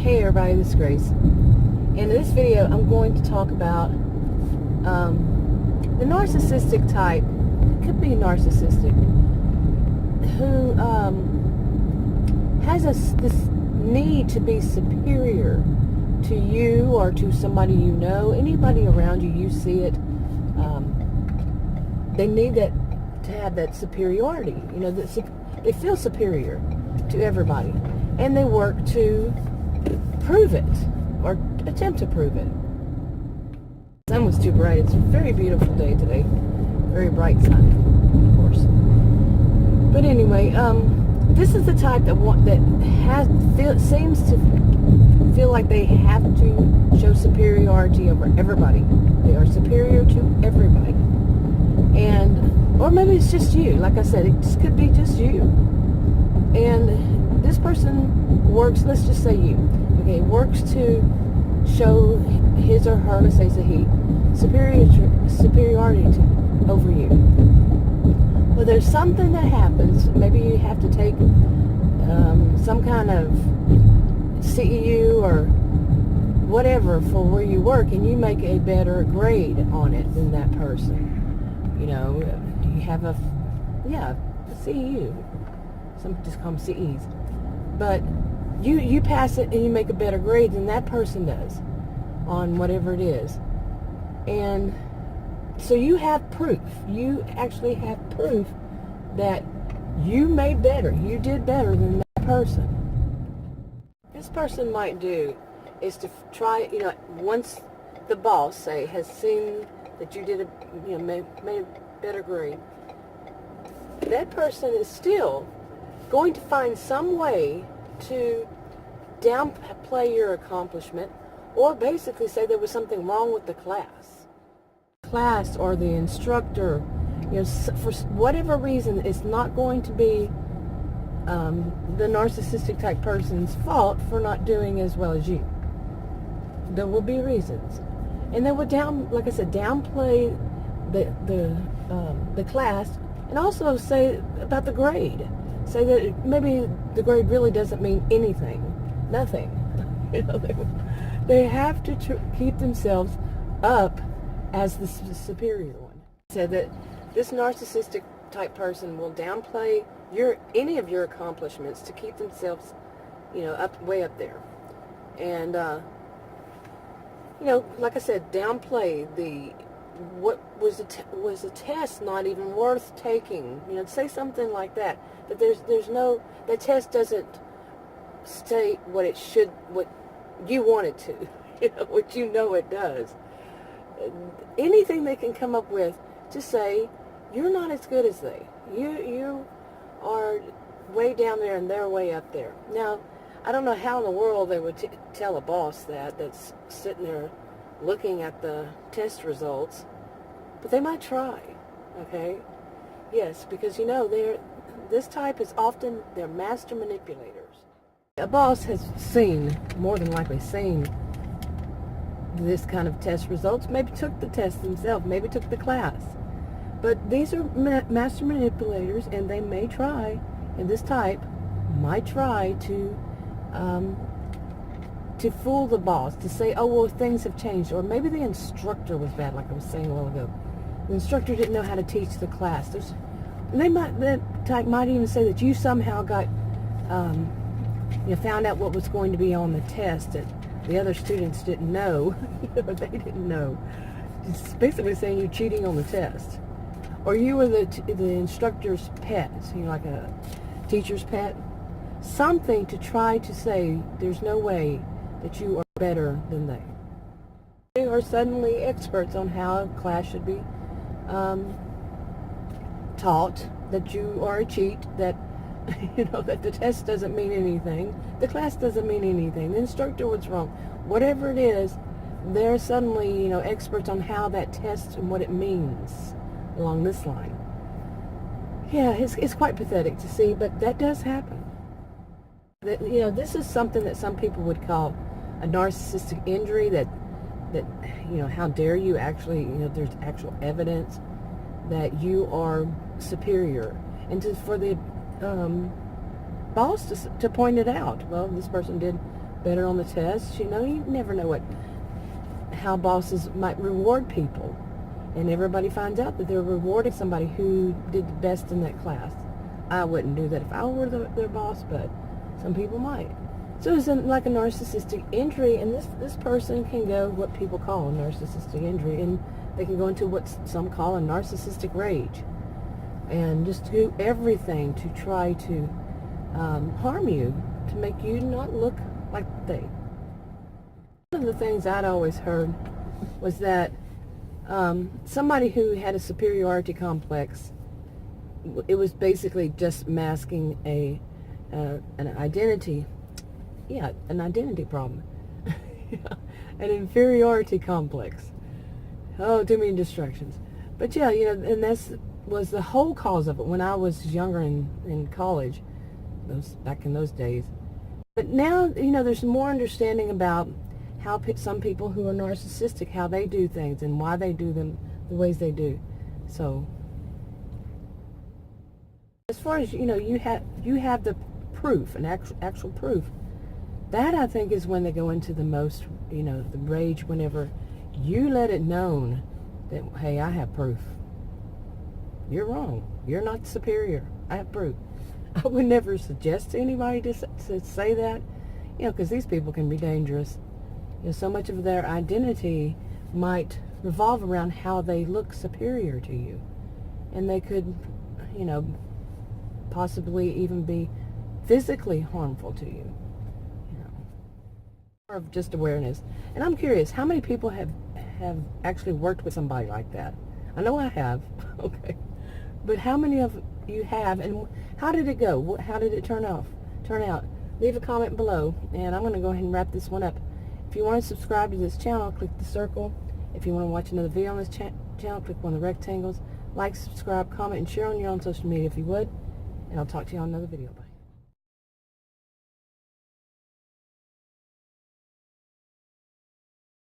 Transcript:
Hey everybody, this is Grace. In this video, I'm going to talk about the narcissistic type. It could be narcissistic, who has this need to be superior to you or to somebody you know, anybody around you. You see it. They need that to have that superiority. You know, they feel superior to everybody, and they work to prove it or attempt to prove it. The sun was too bright. It's a very beautiful day today. Very bright sun, of course. But anyway, this is the type that seems to feel like they have to show superiority over everybody. They are superior to everybody. Or maybe it's just you. Like I said, it could be just you. And this person works, let's just say you, okay, works to show his or her, let's say it's a he, superiority over you. Well, there's something that happens. Maybe you have to take some kind of CEU or whatever for where you work, and you make a better grade on it than that person. You know, you have a CEU. Some just call them CEs. But you pass it and you make a better grade than that person does on whatever it is. And so you have proof. You actually have proof that you made better. You did better than that person. This person might do is to try, you know, once the boss, say, has seen that you did made a better grade, that person is still going to find some way to downplay your accomplishment, or basically say there was something wrong with the class or the instructor. You know, for whatever reason, it's not going to be the narcissistic type person's fault for not doing as well as you. There will be reasons, and they would like I said, downplay the class, and also say about the grade. Say that maybe the grade really doesn't mean anything, nothing. You know, they have to keep themselves up as the superior one. Said that this narcissistic type person will downplay any of your accomplishments to keep themselves, you know, way up there, and you know, like I said, downplay what was a test not even worth taking. You know, say something like that. That that test doesn't state what you want it to, you know, what you know it does. Anything they can come up with to say you're not as good as they. You are way down there and they're way up there. Now, I don't know how in the world they would tell a boss that's sitting there looking at the test results, but they might try. Okay, yes, because you know this type is often they're master manipulators. A boss has more than likely seen this kind of test results, maybe took the test themselves, maybe took the class. But these are master manipulators, and they may try, and this type might try to fool the boss, to say, oh, well, things have changed, or maybe the instructor was bad, like I was saying a while ago. The instructor didn't know how to teach the class. That type might even say that you somehow got, found out what was going to be on the test that the other students didn't know, or they didn't know. It's basically saying you're cheating on the test. Or you were the instructor's pet, like a teacher's pet. Something to try to say there's no way that you are better than they. They are suddenly experts on how a class should be taught, that you are a cheat, that that the test doesn't mean anything, the class doesn't mean anything, the instructor was wrong. Whatever it is, they're suddenly, experts on how that test and what it means along this line. Yeah, it's quite pathetic to see, but that does happen. This is something that some people would call a narcissistic injury, that how dare you actually, there's actual evidence that you are superior. And for the boss to point it out, well, this person did better on the test. You never know how bosses might reward people. And everybody finds out that they're rewarding somebody who did the best in that class. I wouldn't do that if I were their boss, but some people might. So it's like a narcissistic injury, and this person can go what people call a narcissistic injury, and they can go into what some call a narcissistic rage, and just do everything to try to harm you, to make you not look like they. One of the things I'd always heard was that somebody who had a superiority complex, it was basically just masking an identity problem. An inferiority complex. Oh, too many distractions. But yeah, and that's was the whole cause of it when I was younger in college, back in those days. But now, there's more understanding about how some people who are narcissistic, how they do things and why they do them the ways they do. So, as far as, you have the proof, an actual proof. That, I think, is when they go into the most, the rage, whenever you let it known that, hey, I have proof. You're wrong. You're not superior. I have proof. I would never suggest to anybody to say that, because these people can be dangerous. So much of their identity might revolve around how they look superior to you. And they could, possibly even be physically harmful to you. Or of just awareness. And I'm curious, how many people have actually worked with somebody like that? I know I have, okay. But how many of you have, and how did it go? How did it turn out? Leave a comment below, and I'm going to go ahead and wrap this one up. If you want to subscribe to this channel, click the circle. If you want to watch another video on this channel, click one of the rectangles. Like, subscribe, comment, and share on your own social media if you would. And I'll talk to you on another video. Bye.